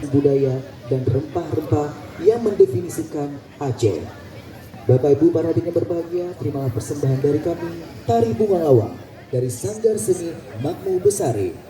budaya dan rempah-rempah yang mendefinisikan Aceh. Bapak Ibu para hadirin berbahagia, terimalah persembahan dari kami, Tari Bunga Lawang dari Sanggar Seni Makmu Besari.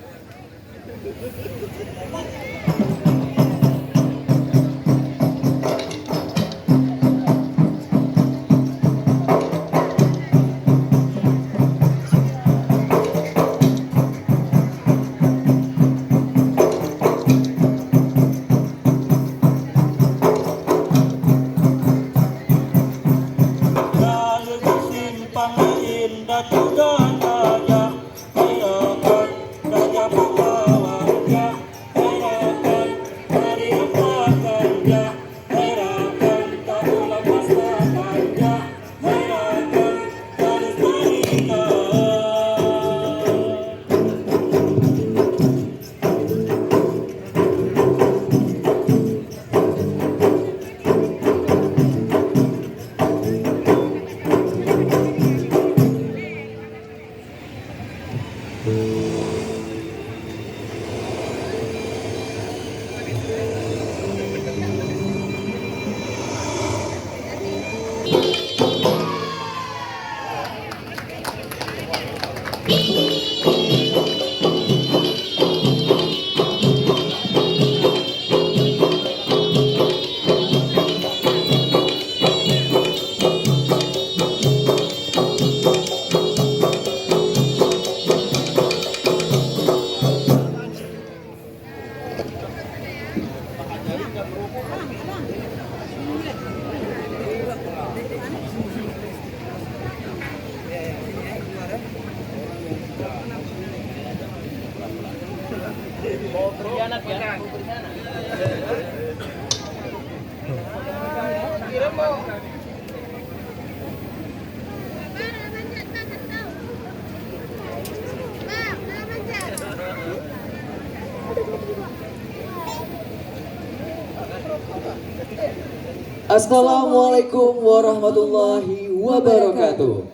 Assalamualaikum warahmatullahi wabarakatuh.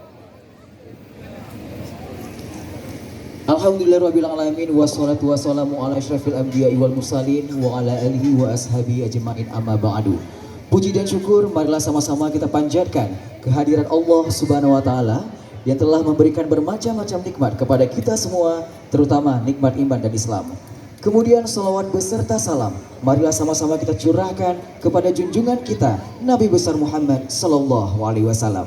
Alhamdulillahirabbil alamin wassalatu wassalamu ala asyrafil anbiya'i wal mursalin wa ala alihi wa ashabihi ajmain amma ba'du. Puji dan syukur marilah sama-sama kita panjatkan kehadiran Allah Subhanahu wa taala yang telah memberikan bermacam-macam nikmat kepada kita semua, terutama nikmat iman dan Islam. Kemudian salawat beserta salam marilah sama-sama kita curahkan kepada junjungan kita Nabi besar Muhammad sallallahu alaihi wasallam.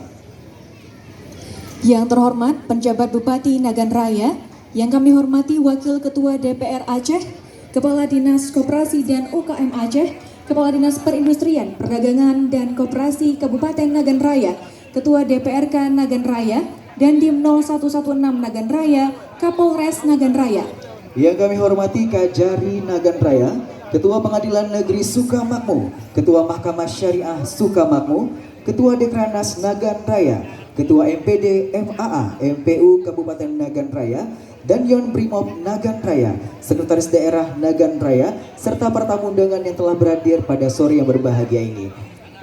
Yang terhormat penjabat Bupati Nagan Raya, yang kami hormati Wakil Ketua DPR Aceh, Kepala Dinas Koperasi dan UKM Aceh, Kepala Dinas Perindustrian, Perdagangan dan Koperasi Kabupaten Nagan Raya, Ketua DPRK Nagan Raya, Dandim 0116 Nagan Raya, Kapolres Nagan Raya. Yang kami hormati Kajari Nagan Raya, Ketua Pengadilan Negeri Sukamakmur, Ketua Mahkamah Syariah Sukamakmur, Ketua Dekranas Nagan Raya, Ketua MPD MAA MPU Kabupaten Nagan Raya, dan Yon Brimob Nagan Raya, Sekretaris Daerah Nagan Raya, serta para tamu undangan yang telah berhadir pada sore yang berbahagia ini.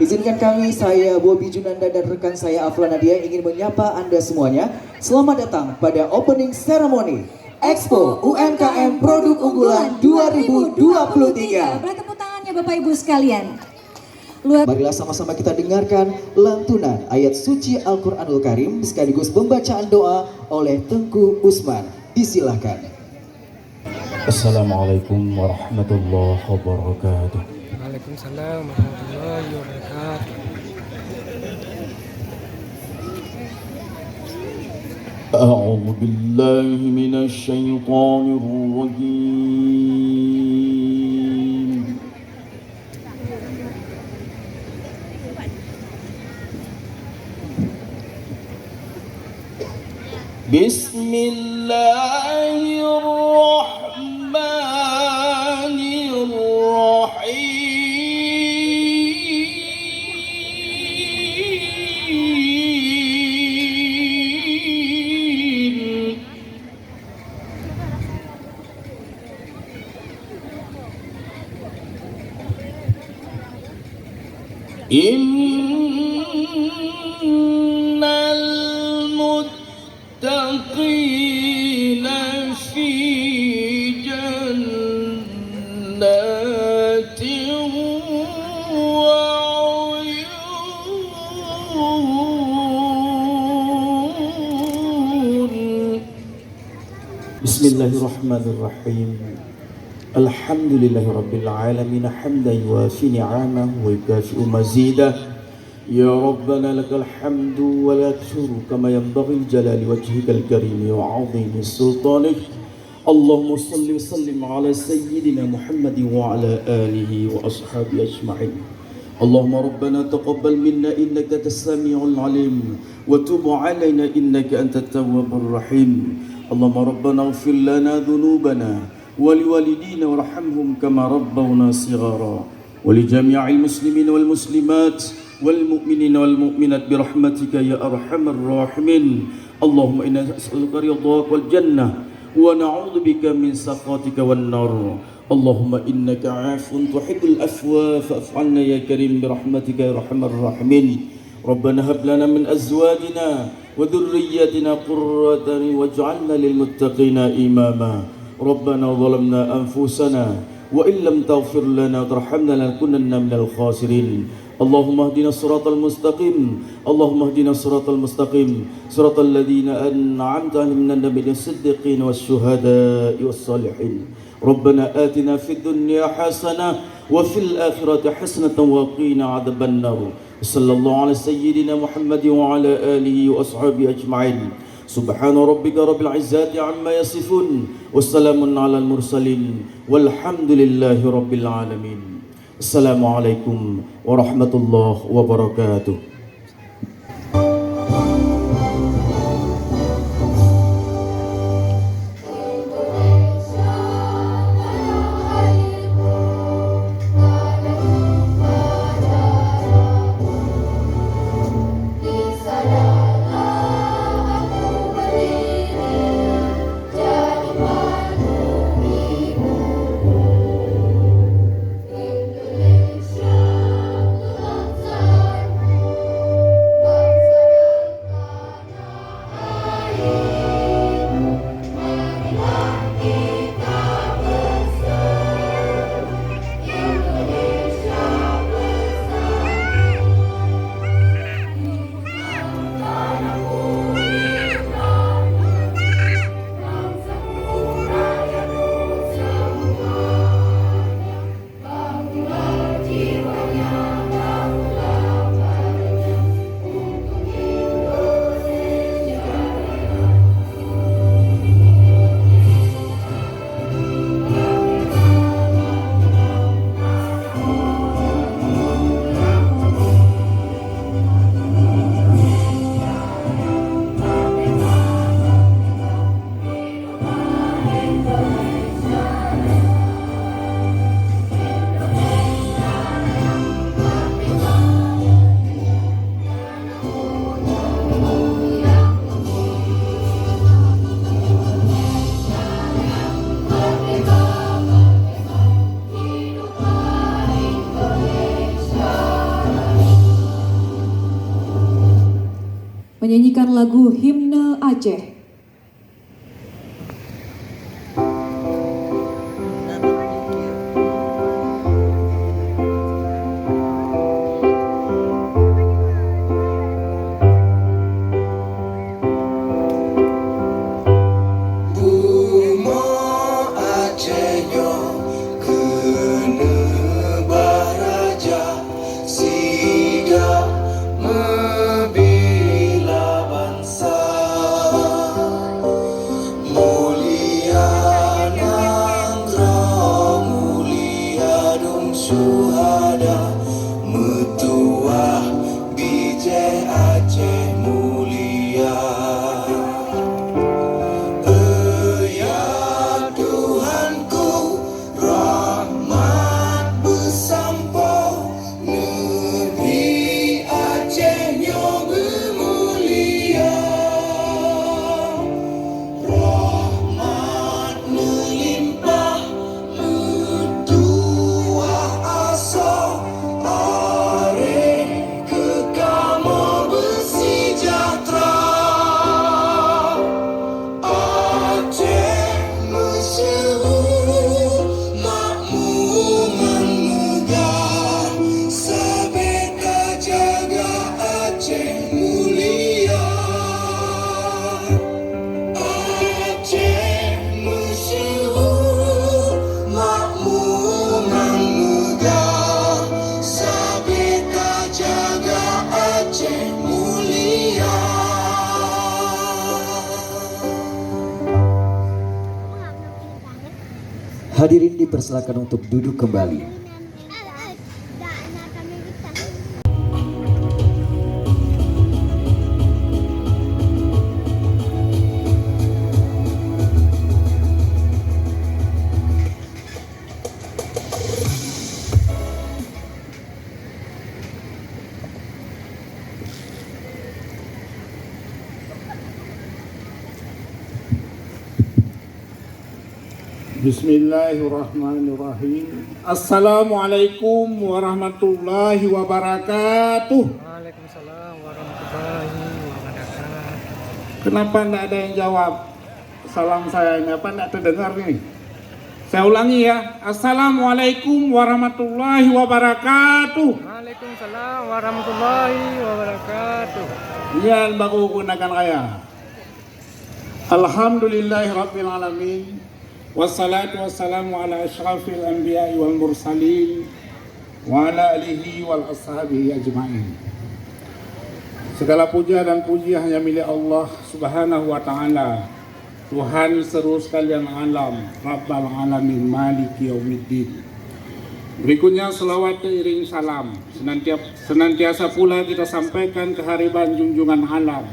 Izinkan kami, saya Bobi Junanda dan rekan saya Afla Nadia ingin menyapa Anda semuanya. Selamat datang pada opening ceremony Expo UMKM Produk Unggulan 2023. Beri tepuk tangannya Bapak Ibu sekalian. Marilah sama-sama kita dengarkan lantunan ayat suci Al-Quranul Karim sekaligus pembacaan doa oleh Tengku Usman. Disilahkan. Assalamualaikum warahmatullahi wabarakatuh. Waalaikumsalam warahmatullahi wabarakatuh. أعوذ بالله من الشيطان الرجيم. بسم الله الرحمن الرحيم. إن المتقين في جنات وعيون. بسم الله الرحمن الرحيم. الحمد لله رب العالمين حمدا يوافي نعمه ويكافئ مزيده. يا ربنا لك الحمد ولا الشكر كما ينبغي لجلال وجهك الكريم وعظيم سلطانك. اللهم صل وسلم على سيدنا محمد وعلى آله وأصحابه أجمعين. اللهم ربنا تقبل منا إنك أنت السميع العليم وتب علينا إنك أنت التواب الرحيم. اللهم ربنا اغفر لنا ذنوبنا ولوالدينا وارحمهم كما ربونا صغارا ولجميع المسلمين والمسلمات والمؤمنين والمؤمنات برحمتك يا أرحم الراحمين. اللهم إنا نسألك رضاك والجنة ونعوذ بك من سخطك والنار. اللهم إنك عفو تحب العفو فاعف عنا يا كريم برحمتك يا أرحم الراحمين. ربنا هب لنا من أزواجنا وذرياتنا قرة أعين واجعلنا للمتقين إماما. ربنا ظلمنا أنفسنا وإن لم تغفر لنا وترحمنا لنكونن من الخاسرين. اللهم اهدنا الصراط المستقيم. اللهم اهدنا الصراط المستقيم صراط الذين أنعمت عليهم من النبيين الصديقين والشهداء والصالحين. ربنا آتنا في الدنيا حسنة وفي الآخرة حسنة وقنا عذاب النار. صلى الله على سيدنا محمد وعلى آله وأصحابه أجمعين. سبحان ربك رب العزة عما يصفون والسلام على المرسلين والحمد لله رب العالمين. السلام عليكم ورحمة الله وبركاته. Menyanyikan lagu Himne Aceh. Mebila bangsa Hadirin dipersilakan untuk duduk kembali. Bismillahirrahmanirrahim. Assalamualaikum warahmatullahi wabarakatuh. Waalaikumsalam warahmatullahi wabarakatuh. Kenapa enggak ada yang jawab salam saya ini? Apa enggak terdengar nih? Saya ulangi ya. Assalamualaikum warahmatullahi wabarakatuh. Waalaikumsalam warahmatullahi wabarakatuh. Yan baku gunakan kaya. Alhamdulillahirabbil alamin. Wassalatu wassalamu ala asyrafil anbiya'i wal mursalin wa ala alihi wal ashabihi ajma'in. Segala puja dan puji hanya milik Allah Subhanahu wa taala, Tuhan seluruh sekalian alam, Rabbal alamin, Maliki yaumiddin. Berikutnya selawat iring salam senantiasa pula kita sampaikan ke hariban junjungan alam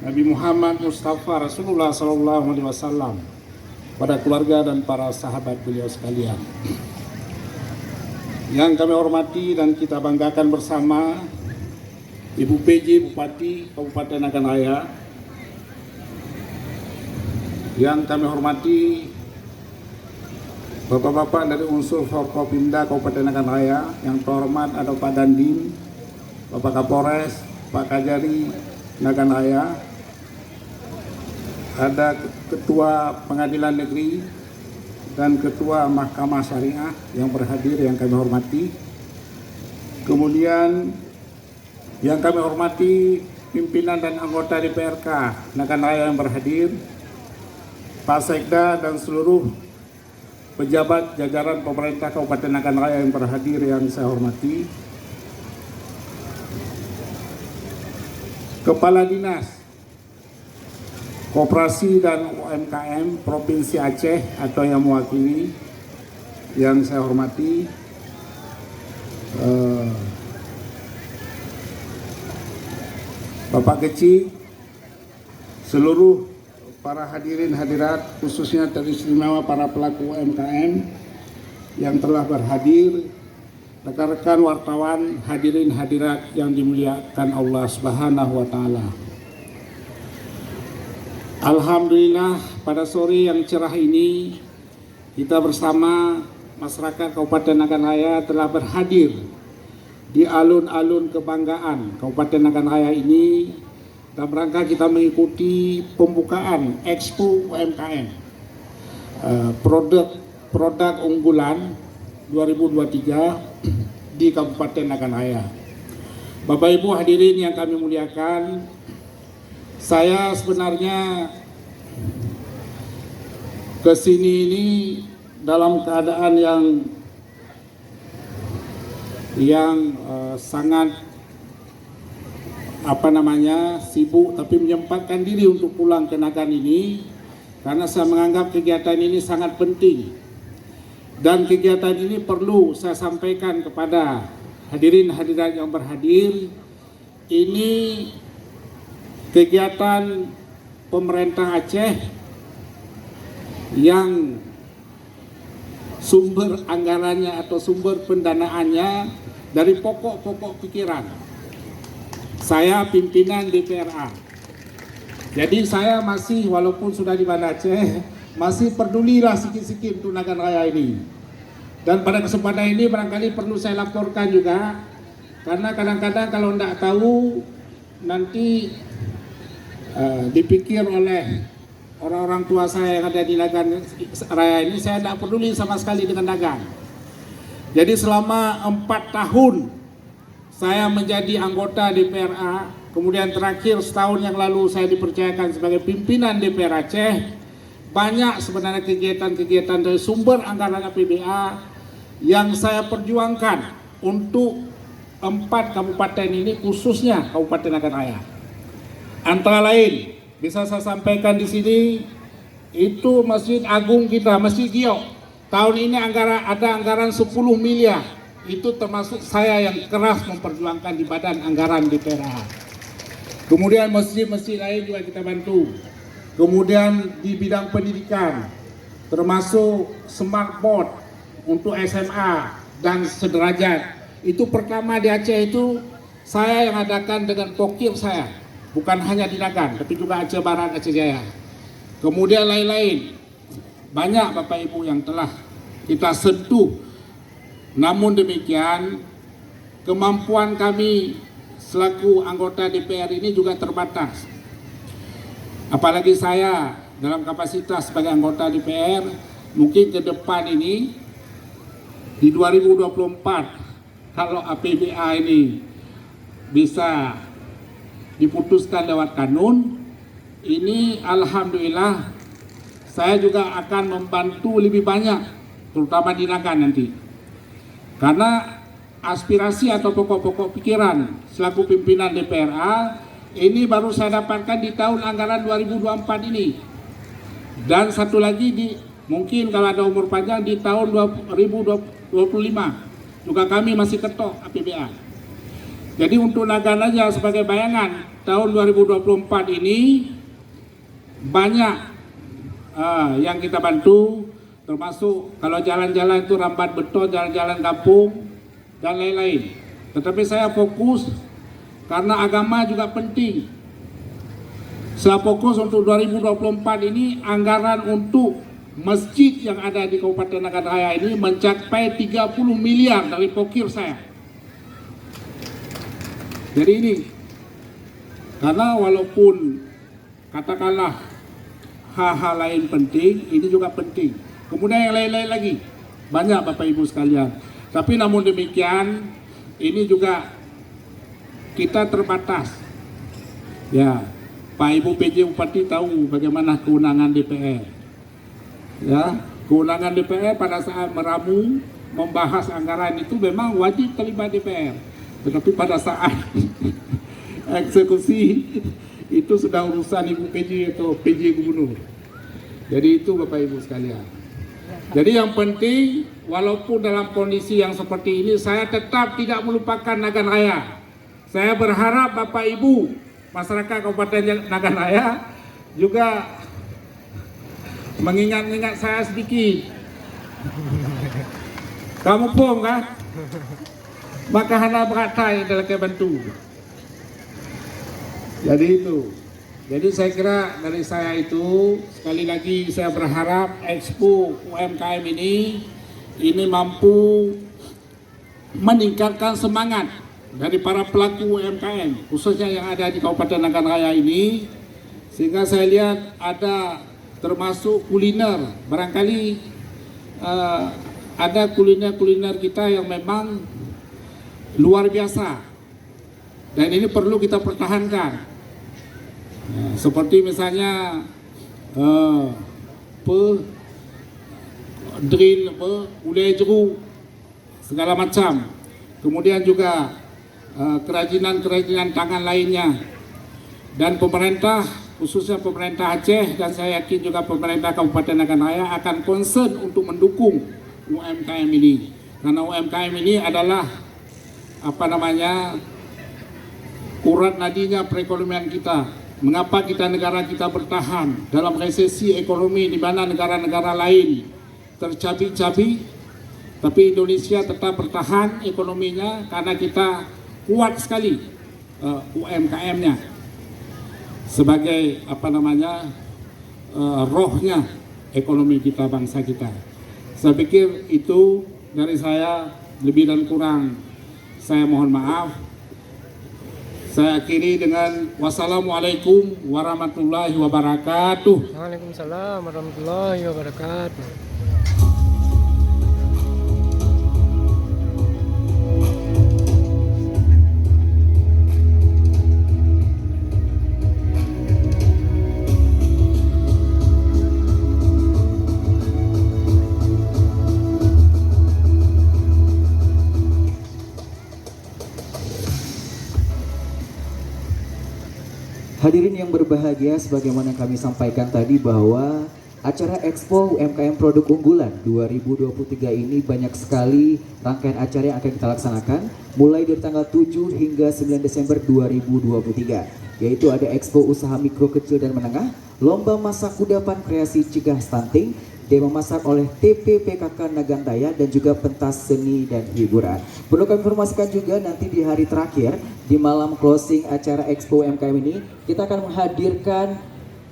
Nabi Muhammad Mustafa Rasulullah sallallahu alaihi wasallam, pada keluarga dan para sahabat beliau sekalian. Yang kami hormati dan kita banggakan bersama Ibu PJ Bupati Kabupaten Nagan Raya. Yang kami hormati Bapak-bapak dari unsur Forkopimda Kabupaten Nagan Raya, yang terhormat ada Pak Dandim, Bapak Kapolres, Pak Kajari Nagan Raya, ada Ketua Pengadilan Negeri dan Ketua Mahkamah Syariah yang berhadir yang kami hormati. Kemudian yang kami hormati pimpinan dan anggota DPRK Nagan Raya yang berhadir, Pak Sekda dan seluruh pejabat jajaran pemerintah Kabupaten Nagan Raya yang berhadir yang saya hormati. Kepala Dinas Koperasi dan UMKM Provinsi Aceh atau yang mewakili yang saya hormati, Bapak Kecil, seluruh para hadirin hadirat, khususnya teristimewa para pelaku UMKM yang telah berhadir, rekan-rekan wartawan, hadirin hadirat yang dimuliakan Allah Subhanahu wa taala. Alhamdulillah pada sore yang cerah ini kita bersama masyarakat Kabupaten Nagan Raya telah berhadir di alun-alun kebanggaan Kabupaten Nagan Raya ini dalam rangka kita mengikuti pembukaan Expo UMKM produk unggulan 2023 di Kabupaten Nagan Raya. Bapak Ibu hadirin yang kami muliakan, saya sebenarnya kesini ini dalam keadaan yang sangat sibuk, tapi menyempatkan diri untuk pulang ke Nagan ini karena saya menganggap kegiatan ini sangat penting dan kegiatan ini perlu saya sampaikan kepada hadirin hadirat yang berhadir. Ini kegiatan pemerintah Aceh yang sumber anggarannya atau sumber pendanaannya dari pokok-pokok pikiran saya, pimpinan DPRA. Jadi saya masih, walaupun sudah di Banda Aceh, masih pedulilah sikit-sikit untuk Nagan Raya ini. Dan pada kesempatan ini barangkali perlu saya laporkan juga, karena kadang-kadang kalau tidak tahu nanti dipikir oleh orang-orang tua saya yang ada di Nagan Raya ini, saya tidak peduli sama sekali dengan Nagan. Jadi selama 4 tahun saya menjadi anggota DPRA, kemudian terakhir setahun yang lalu saya dipercayakan sebagai pimpinan DPR Aceh. Banyak sebenarnya kegiatan-kegiatan dari sumber anggaran APBA yang saya perjuangkan untuk 4 kabupaten ini, khususnya Kabupaten Nagan Raya. Antara lain bisa saya sampaikan di sini itu Masjid Agung kita, Masjid Giok tahun ini ada anggaran 10 miliar. Itu termasuk saya yang keras memperjuangkan di badan anggaran DPRA. Kemudian masjid-masjid lain juga kita bantu. Kemudian di bidang pendidikan, termasuk smartboard untuk SMA dan sederajat. Itu pertama di Aceh itu saya yang adakan dengan pokir saya. Bukan hanya di Nagan, tapi juga Aceh Barat, Aceh Jaya. Kemudian lain-lain. Banyak Bapak Ibu yang telah kita sentuh. Namun demikian, kemampuan kami selaku anggota DPR ini juga terbatas. Apalagi saya dalam kapasitas sebagai anggota DPR, mungkin ke depan ini di 2024 kalau APBA ini bisa diputuskan lewat kanun, ini alhamdulillah saya juga akan membantu lebih banyak, terutama di Nagan nanti. Karena aspirasi atau pokok-pokok pikiran selaku pimpinan DPRA ini baru saya dapatkan di tahun anggaran 2024 ini. Dan satu lagi mungkin kalau ada umur panjang di tahun 2025 juga kami masih ketok APBA. Jadi untuk Nagan aja sebagai bayangan tahun 2024 ini banyak yang kita bantu. Termasuk kalau jalan-jalan itu rambat beton, jalan-jalan kampung dan lain-lain. Tetapi saya fokus karena agama juga penting. Saya fokus untuk 2024 ini anggaran untuk masjid yang ada di Kabupaten Nagan Raya ini mencapai 30 miliar dari pokir saya. Jadi ini karena walaupun katakanlah hal-hal lain penting, ini juga penting. Kemudian yang lain-lain lagi, banyak Bapak Ibu sekalian. Tapi namun demikian, ini juga kita terbatas. Ya, Pak Ibu PJ Bupati tahu bagaimana kewenangan DPR. Ya, kewenangan DPR pada saat meramu, membahas anggaran itu memang wajib terlibat DPR. Tetapi pada saat eksekusi itu sudah urusan Ibu PJ atau PJ Gubernur. Jadi itu Bapak Ibu sekalian. Jadi yang penting, walaupun dalam kondisi yang seperti ini, saya tetap tidak melupakan Nagan Raya. Saya berharap Bapak Ibu, masyarakat Kabupaten Nagan Raya juga mengingat-ingat saya sedikit. Kamu pun kan? Maka hana berata yang dalam bantu. Jadi itu. Jadi saya kira dari saya itu sekali lagi saya berharap Expo UMKM ini mampu meningkatkan semangat dari para pelaku UMKM khususnya yang ada di Kabupaten Nagan Raya ini, sehingga saya lihat ada termasuk kuliner, barangkali ada kuliner-kuliner kita yang memang luar biasa dan ini perlu kita pertahankan. Seperti misalnya ulai jeruk segala macam, kemudian juga kerajinan-kerajinan tangan lainnya, dan pemerintah khususnya pemerintah Aceh dan saya yakin juga pemerintah Kabupaten Nagan Raya akan concern untuk mendukung UMKM ini, karena UMKM ini adalah urat nadinya perekonomian kita. Mengapa negara kita bertahan dalam resesi ekonomi di mana negara-negara lain tercabik-cabik, tapi Indonesia tetap bertahan ekonominya karena kita kuat sekali UMKM-nya sebagai rohnya ekonomi kita, bangsa kita. Saya pikir itu dari saya, lebih dan kurang saya mohon maaf. Saya akhiri dengan wassalamualaikum warahmatullahi wabarakatuh. Waalaikumsalam warahmatullahi wabarakatuh. Hadirin yang berbahagia, sebagaimana kami sampaikan tadi bahwa Acara Expo UMKM Produk Unggulan 2023 ini banyak sekali rangkaian acara yang akan kita laksanakan mulai dari tanggal 7 hingga 9 Desember 2023, yaitu ada Expo Usaha Mikro Kecil dan Menengah, Lomba Masak Kudapan Kreasi Cegah Stunting, demo masak oleh TPPKK Nagantaya, dan juga pentas seni dan hiburan. Perlu kami informasikan juga nanti di hari terakhir di malam closing acara Expo UMKM ini kita akan menghadirkan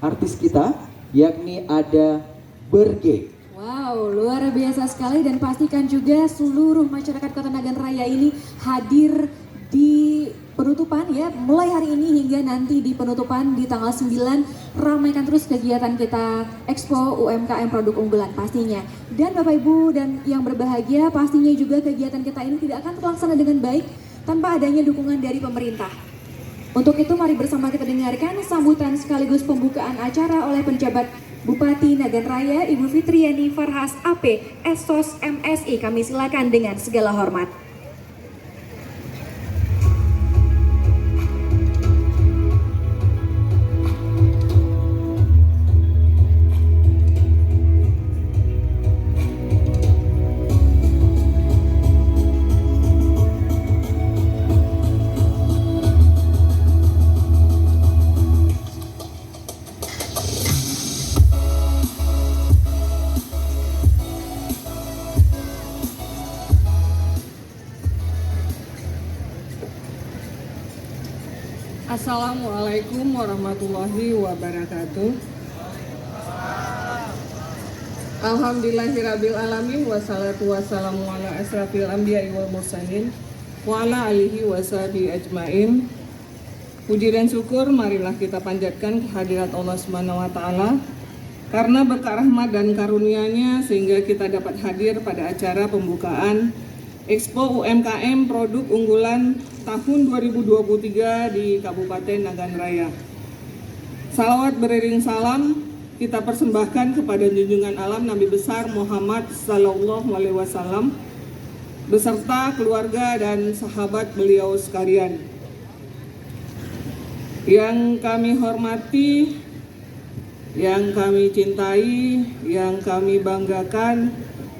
artis kita, yakni ada Berge. Wow, luar biasa sekali, dan pastikan juga seluruh masyarakat Kota Nagan Raya ini hadir di penutupan ya, mulai hari ini hingga nanti di penutupan di tanggal 9. Ramaikan terus kegiatan kita Expo UMKM Produk Unggulan pastinya. Dan Bapak Ibu dan yang berbahagia, pastinya juga kegiatan kita ini tidak akan terlaksana dengan baik tanpa adanya dukungan dari pemerintah. Untuk itu mari bersama kita dengarkan sambutan sekaligus pembukaan acara oleh penjabat Bupati Nagan Raya Ibu Fitriani Farhas AP Esos MSI. Kami silakan dengan segala hormat. Assalamualaikum warahmatullahi wabarakatuh. Alhamdulillahirabbil alamin, wassalatu wassalamu ala asrafil anbiya'i wal mursalin wa ala alihi washabihi ajmain. Puji dan syukur marilah kita panjatkan kehadirat Allah Subhanahu wa taala karena berkah rahmat dan karunia-Nya sehingga kita dapat hadir pada acara pembukaan Expo UMKM Produk Unggulan tahun 2023 di Kabupaten Nagan Raya. Salawat beriring salam kita persembahkan kepada junjungan alam Nabi besar Muhammad Sallallahu Alaihi Wasallam beserta keluarga dan sahabat beliau sekalian. Yang kami hormati, yang kami cintai, yang kami banggakan,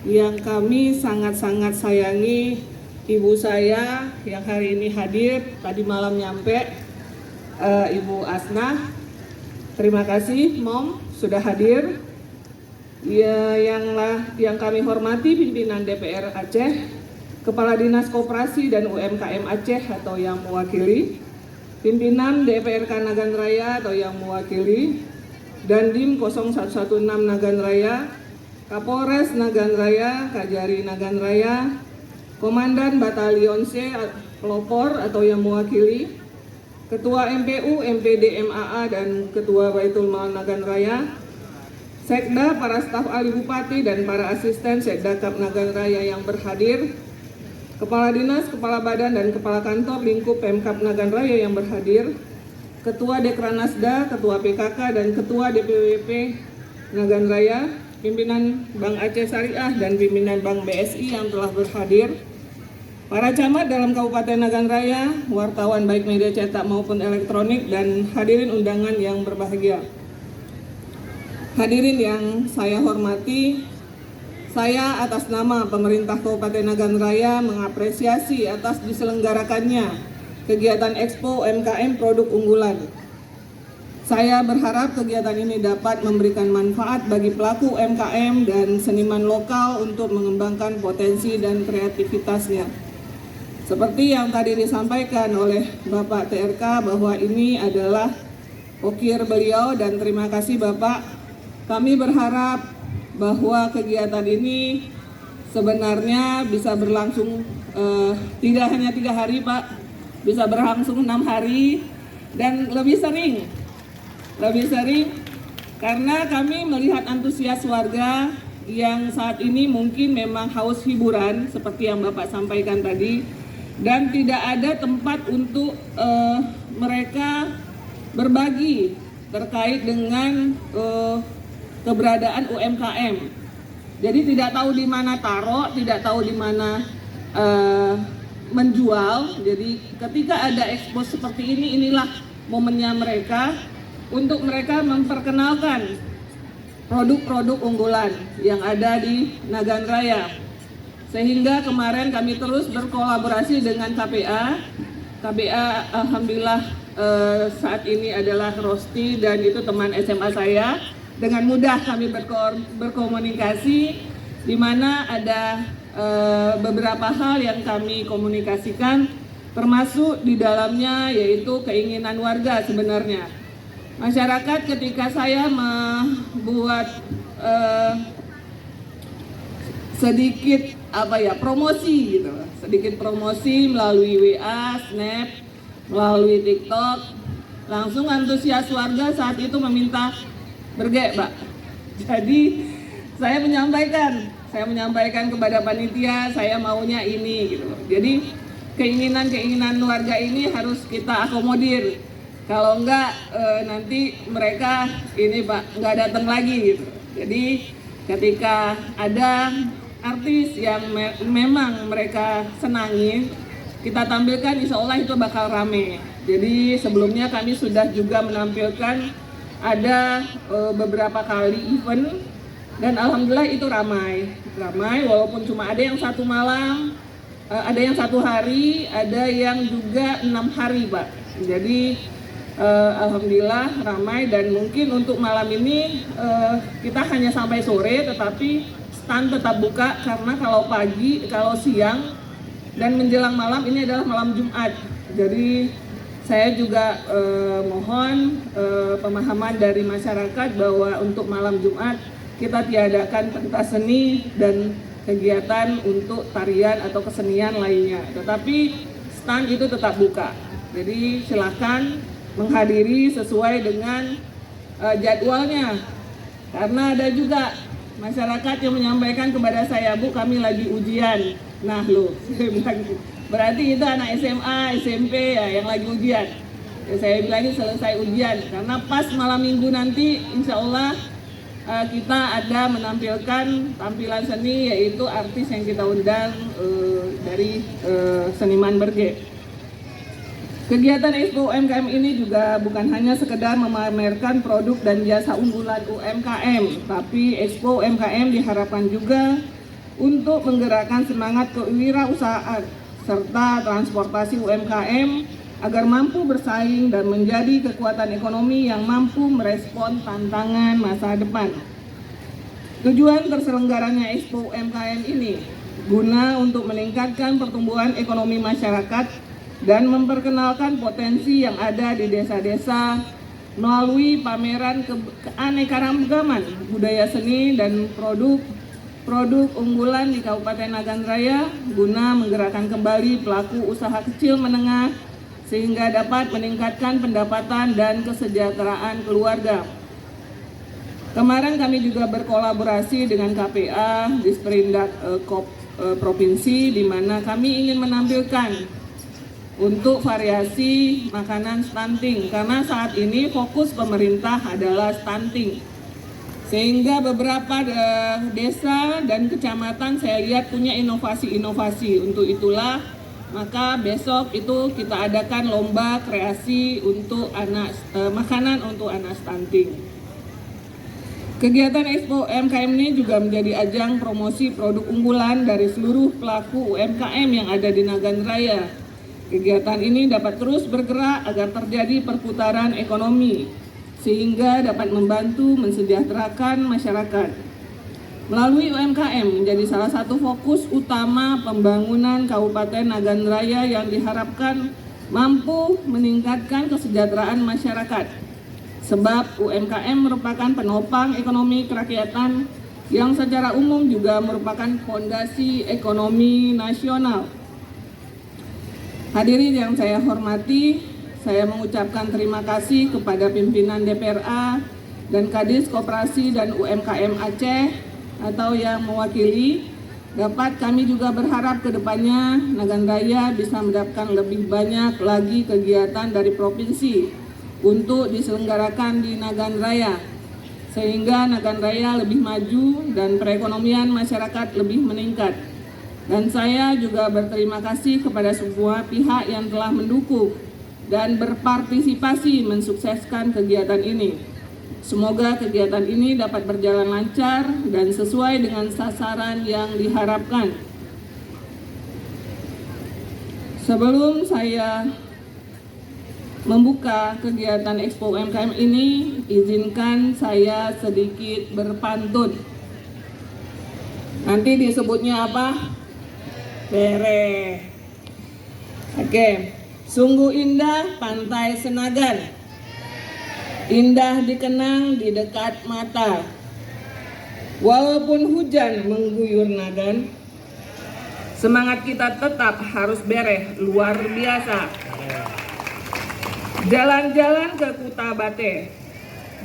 yang kami sangat-sangat sayangi, ibu saya yang hari ini hadir, tadi malam nyampe, Ibu Asna. Terima kasih Mom sudah hadir. Ya, yang kami hormati pimpinan DPR Aceh, Kepala Dinas Koperasi dan UMKM Aceh atau yang mewakili, pimpinan DPRK Nagan Raya atau yang mewakili, Dandim 0116 Nagan Raya, Kapolres Nagan Raya, Kajari Nagan Raya, Komandan Batalion C Pelopor atau yang mewakili, Ketua MPU, MPD MAA dan Ketua Baitul Mal Nagan Raya, Sekda, para staf ahli Bupati dan para asisten Sekdakap Nagan Raya yang berhadir, Kepala Dinas, Kepala Badan dan Kepala Kantor Lingkup Pemkab Nagan Raya yang berhadir, Ketua Dekranasda, Ketua PKK dan Ketua DPWP Nagan Raya, pimpinan Bank Aceh Syariah dan pimpinan Bank BSI yang telah berhadir, para camat dalam Kabupaten Nagan Raya, wartawan baik media cetak maupun elektronik, dan hadirin undangan yang berbahagia. Hadirin yang saya hormati, saya atas nama pemerintah Kabupaten Nagan Raya mengapresiasi atas diselenggarakannya kegiatan Expo UMKM Produk Unggulan. Saya berharap kegiatan ini dapat memberikan manfaat bagi pelaku UMKM dan seniman lokal untuk mengembangkan potensi dan kreativitasnya. Seperti yang tadi disampaikan oleh Bapak TRK bahwa ini adalah ukir beliau, dan terima kasih Bapak. Kami berharap bahwa kegiatan ini sebenarnya bisa berlangsung tidak hanya 3 hari Pak, bisa berlangsung 6 hari dan lebih sering karena kami melihat antusias warga yang saat ini mungkin memang haus hiburan seperti yang Bapak sampaikan tadi, dan tidak ada tempat untuk mereka berbagi terkait dengan keberadaan UMKM. Jadi tidak tahu di mana taruh, tidak tahu di mana menjual. Jadi ketika ada expo seperti ini, inilah momennya mereka untuk mereka memperkenalkan produk-produk unggulan yang ada di Nagan Raya. Sehingga kemarin kami terus berkolaborasi dengan KPA. KPA alhamdulillah saat ini adalah Rosti dan itu teman SMA saya. Dengan mudah kami berkomunikasi, di mana ada beberapa hal yang kami komunikasikan, termasuk di dalamnya yaitu keinginan warga sebenarnya. Masyarakat ketika saya membuat sedikit promosi gitu, sedikit promosi melalui WA, Snap, melalui TikTok, langsung antusias warga saat itu meminta berge, Pak. Jadi saya menyampaikan kepada panitia saya maunya ini gitu. Jadi keinginan warga ini harus kita akomodir. Kalau enggak nanti mereka ini Pak enggak datang lagi gitu. Jadi ketika ada artis yang memang mereka senangi, kita tampilkan, insya Allah itu bakal rame. Jadi sebelumnya kami sudah juga menampilkan ada beberapa kali event dan alhamdulillah itu ramai walaupun cuma ada yang 1 malam, ada yang 1 hari, ada yang juga 6 hari Pak. Jadi alhamdulillah ramai dan mungkin untuk malam ini kita hanya sampai sore, tetapi stand tetap buka karena kalau siang dan menjelang malam ini adalah malam Jumat. Jadi saya juga mohon pemahaman dari masyarakat bahwa untuk malam Jumat kita tiadakan pentas seni dan kegiatan untuk tarian atau kesenian lainnya. Tetapi stand itu tetap buka. Jadi silakan menghadiri sesuai dengan jadwalnya. Karena ada juga masyarakat yang menyampaikan kepada saya, Bu, kami lagi ujian. Nah loh, saya bilang berarti itu anak SMA, SMP ya yang lagi ujian. Ya, saya bilang selesai ujian karena pas malam minggu nanti insya Allah kita ada menampilkan tampilan seni yaitu artis yang kita undang dari seniman berge. Kegiatan Expo UMKM ini juga bukan hanya sekedar memamerkan produk dan jasa unggulan UMKM, tapi Expo UMKM diharapkan juga untuk menggerakkan semangat kewirausahaan serta transportasi UMKM agar mampu bersaing dan menjadi kekuatan ekonomi yang mampu merespon tantangan masa depan. Tujuan terselenggaranya Expo UMKM ini guna untuk meningkatkan pertumbuhan ekonomi masyarakat dan memperkenalkan potensi yang ada di desa-desa melalui pameran keanekaragaman budaya seni dan produk unggulan di Kabupaten Nagan Raya guna menggerakkan kembali pelaku usaha kecil menengah sehingga dapat meningkatkan pendapatan dan kesejahteraan keluarga. Kemarin kami juga berkolaborasi dengan KPA di Disperindak Provinsi di mana kami ingin menampilkan untuk variasi makanan stunting karena saat ini fokus pemerintah adalah stunting. Sehingga beberapa desa dan kecamatan saya lihat punya inovasi-inovasi. Untuk itulah maka besok itu kita adakan lomba kreasi untuk makanan untuk anak stunting. Kegiatan Expo UMKM ini juga menjadi ajang promosi produk unggulan dari seluruh pelaku UMKM yang ada di Nagan Raya. Kegiatan ini dapat terus bergerak agar terjadi perputaran ekonomi sehingga dapat membantu mensejahterakan masyarakat. Melalui UMKM menjadi salah satu fokus utama pembangunan Kabupaten Nagan Raya yang diharapkan mampu meningkatkan kesejahteraan masyarakat. Sebab UMKM merupakan penopang ekonomi kerakyatan yang secara umum juga merupakan fondasi ekonomi nasional. Hadirin yang saya hormati, saya mengucapkan terima kasih kepada pimpinan DPRA dan Kadis Koperasi dan UMKM Aceh atau yang mewakili. Dapat kami juga berharap ke depannya Nagan Raya bisa mendapatkan lebih banyak lagi kegiatan dari provinsi untuk diselenggarakan di Nagan Raya sehingga Nagan Raya lebih maju dan perekonomian masyarakat lebih meningkat. Dan saya juga berterima kasih kepada semua pihak yang telah mendukung dan berpartisipasi mensukseskan kegiatan ini. Semoga kegiatan ini dapat berjalan lancar dan sesuai dengan sasaran yang diharapkan. Sebelum saya membuka kegiatan Expo UMKM ini, izinkan saya sedikit berpantun. Nanti disebutnya apa? Bere. Oke. Sungguh indah pantai Senagan. Indah dikenang di dekat mata. Walaupun hujan mengguyur Nagan, semangat kita tetap harus bereh luar biasa. Jalan-jalan ke Kuta Bate,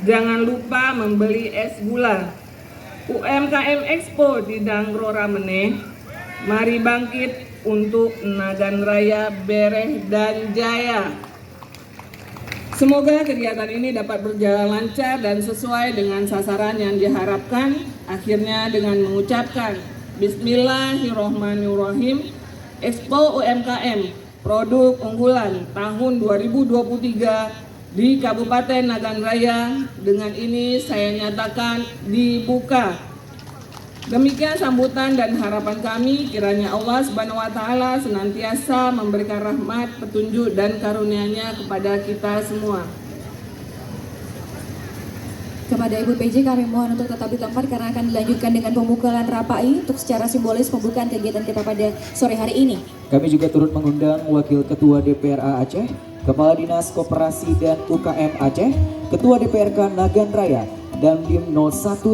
jangan lupa membeli es gula. UMKM Expo di Dangrora Meneh, mari bangkit untuk Nagan Raya bereh dan jaya. Semoga kegiatan ini dapat berjalan lancar dan sesuai dengan sasaran yang diharapkan. Akhirnya dengan mengucapkan Bismillahirrohmanirrohim, Expo UMKM Produk Unggulan tahun 2023 di Kabupaten Nagan Raya dengan ini saya nyatakan dibuka. Demikian sambutan dan harapan kami, kiranya Allah Subhanahu wa taala senantiasa memberikan rahmat, petunjuk dan karunia-Nya kepada kita semua. Kepada Ibu PJ kami mohon untuk tetap di tempat karena akan dilanjutkan dengan pembukaan rapai untuk secara simbolis pembukaan kegiatan kita pada sore hari ini. Kami juga turut mengundang Wakil Ketua DPRA Aceh, Kepala Dinas Koperasi dan UKM Aceh, Ketua DPRK Nagan Raya, Dandim 0116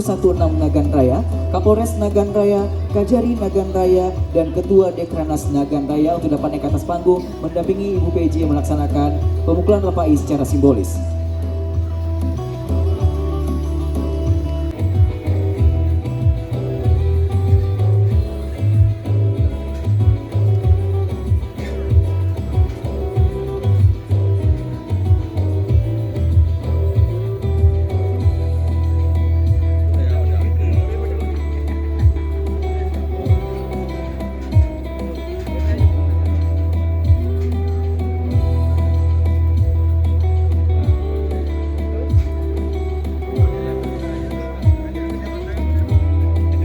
Nagan Raya, Kapolres Nagan Raya, Kajari Nagan Raya, dan Ketua Dekranas Nagan Raya untuk dapat naik ke atas panggung mendampingi Ibu PJ melaksanakan pemukulan rapai secara simbolis.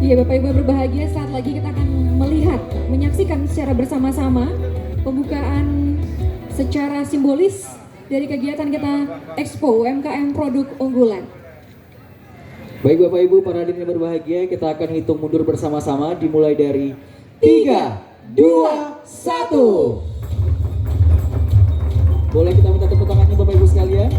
Iya Bapak Ibu berbahagia, saat lagi kita akan melihat, menyaksikan secara bersama-sama pembukaan secara simbolis dari kegiatan kita Expo UMKM Produk Unggulan. Baik Bapak Ibu, para hadirin yang berbahagia, kita akan hitung mundur bersama-sama dimulai dari 3, 2, 1. Boleh kita minta tepuk tangannya Bapak Ibu sekalian?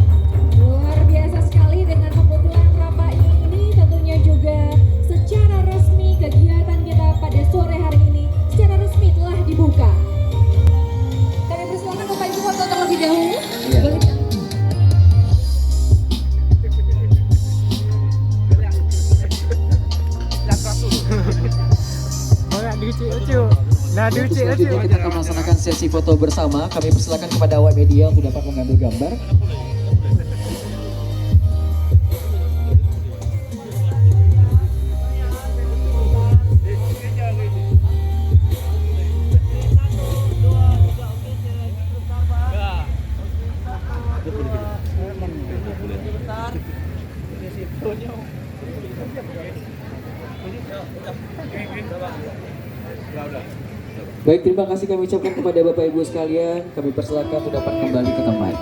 Luar biasa sekali dengan pembukaan rapai ini, tentunya juga secara resmi kegiatan kita pada sore hari ini secara resmi telah dibuka. Kami persilakan Bapak Ibu foto terlebih dahulu. Boleh. Selanjutnya kita akan melaksanakan sesi foto bersama. Kami persilakan kepada awak media untuk dapat mengambil gambar. Baik, terima kasih kami ucapkan kepada Bapak Ibu sekalian. Kami persilakan untuk dapat kembali ke tempat.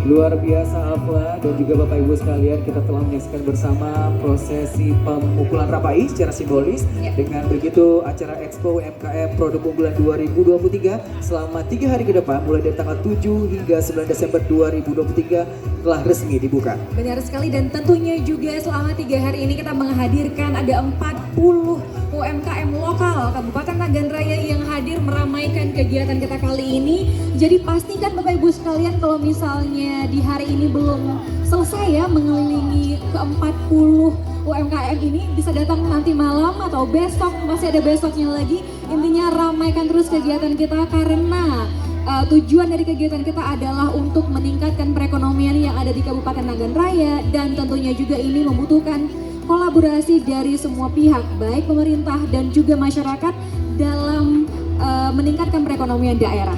Luar biasa Alfa dan juga Bapak Ibu sekalian, kita telah menyaksikan bersama prosesi pemukulan rapai secara simbolis. Dengan begitu acara Expo UMKM Produk Unggulan 2023 selama 3 hari ke depan mulai dari tanggal 7 hingga 9 Desember 2023 telah resmi dibuka. Benar sekali, dan tentunya juga selama 3 hari ini kita menghadirkan ada 40 UMKM lokal Kabupaten Nagan Raya yang hadir meramaikan kegiatan kita kali ini. Jadi pastikan Bapak Ibu sekalian kalau misalnya di hari ini belum selesai ya mengelilingi ke 40 UMKM ini, bisa datang nanti malam atau besok, masih ada besoknya lagi. Intinya ramaikan terus kegiatan kita karena tujuan dari kegiatan kita adalah untuk meningkatkan perekonomian yang ada di Kabupaten Nagan Raya, dan tentunya juga ini membutuhkan kolaborasi dari semua pihak, baik pemerintah dan juga masyarakat dalam meningkatkan perekonomian daerah.